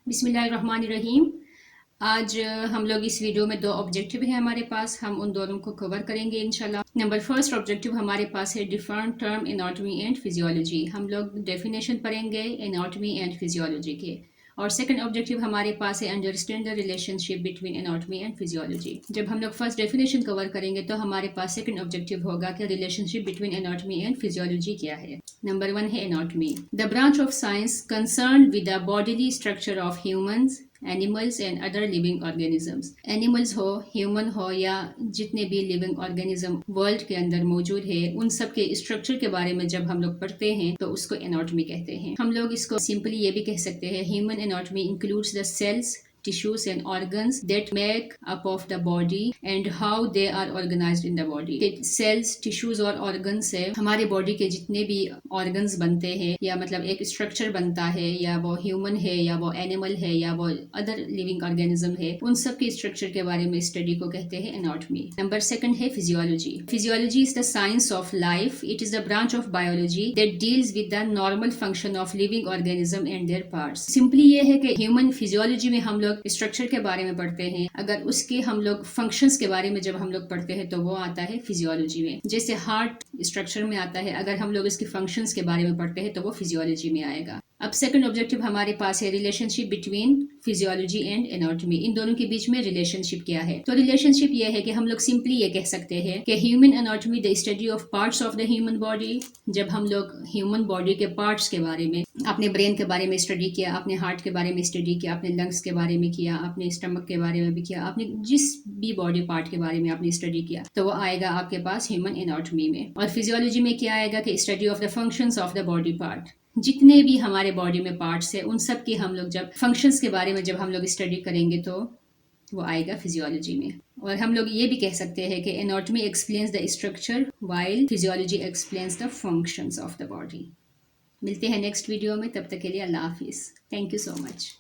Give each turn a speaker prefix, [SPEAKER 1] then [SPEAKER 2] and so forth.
[SPEAKER 1] बिस्मिल्लाहिर्रहमानिर्रहीम। आज हम लोग इस वीडियो में दो ऑब्जेक्टिव हैं हमारे पास, हम उन दोनों को कवर करेंगे इंशाल्लाह। नंबर फर्स्ट ऑब्जेक्टिव हमारे पास है different term anatomy and physiology. हम लोग डेफिनेशन पढ़ेंगे एनाटॉमी एंड फिजियोलॉजी के। और सेकंड ऑब्जेक्टिव हमारे पास है understand the relationship between anatomy and physiology. जब हम लोग फर्स्ट डेफिनेशन कवर करेंगे तो हमारे पास सेकंड ऑब्जेक्टिव होगा कि relationship between anatomy and physiology क्या है। नंबर वन है anatomy, the branch of science concern with the bodily structure of humans, animals and other living organisms. Animals हो, ह्यूमन हो या जितने भी लिविंग ऑर्गेनिज्म वर्ल्ड के अंदर मौजूद है, उन सब के स्ट्रक्चर के बारे में जब हम लोग पढ़ते हैं तो उसको एनाटॉमी कहते हैं। हम लोग इसको सिंपली ये भी कह सकते हैं, human anatomy includes the cells, tissues and organs that make up of the body and how they are organized in the body। cells, tissues और organs से हमारे body के जितने भी organs बनते हैं या मतलब एक structure बनता है, या वो human है या वो animal है या वो other living organism है, उन सब के structure के बारे में study को कहते हैं anatomy। नंबर सेकंड है physiology। Physiology is the science of life। It is the branch of biology that deals with the normal function of living organism and their parts। Simply ये है कि human physiology में हम लोग structure के बारे में पढ़ते हैं, अगर उसके हम लोग फंक्शंस के बारे में जब हम लोग पढ़ते हैं तो वो आता है फिजियोलॉजी में। जैसे हार्ट स्ट्रक्चर में आता है, अगर हम लोग इसके फंक्शंस के बारे में पढ़ते हैं तो वो फिजियोलॉजी में आएगा। अब सेकंड ऑब्जेक्टिव हमारे पास है relationship between physiology and anatomy. इन दोनों के बीच में रिलेशनशिप क्या है? तो रिलेशनशिप ये है कि हम लोग सिंपली ये कह सकते हैं कि human anatomy the study of parts of the human body. जब हम लोग ह्यूमन बॉडी के पार्ट्स के बारे में, अपने ब्रेन के बारे में स्टडी किया, अपने हार्ट के बारे में स्टडी किया, अपने लंग्स के बारे में किया, अपने स्टमक के बारे में भी किया, आपने जिस भी बॉडी पार्ट के बारे में आपने स्टडी किया तो वो आएगा आपके पास ह्यूमन एनाटॉमी में। और फिजियोलॉजी में क्या आएगा कि study of the functions of the body part. जितने भी हमारे बॉडी में पार्ट्स है उन सब की हम लोग जब फंक्शंस के बारे में जब हम लोग स्टडी करेंगे तो वो आएगा फिजियोलॉजी में। और हम लोग ये भी कह सकते हैं कि anatomy explains the structure while physiology explains the functions of the body. मिलते हैं नेक्स्ट वीडियो में, तब तक के लिए अल्लाह हाफिज़। Thank you so much.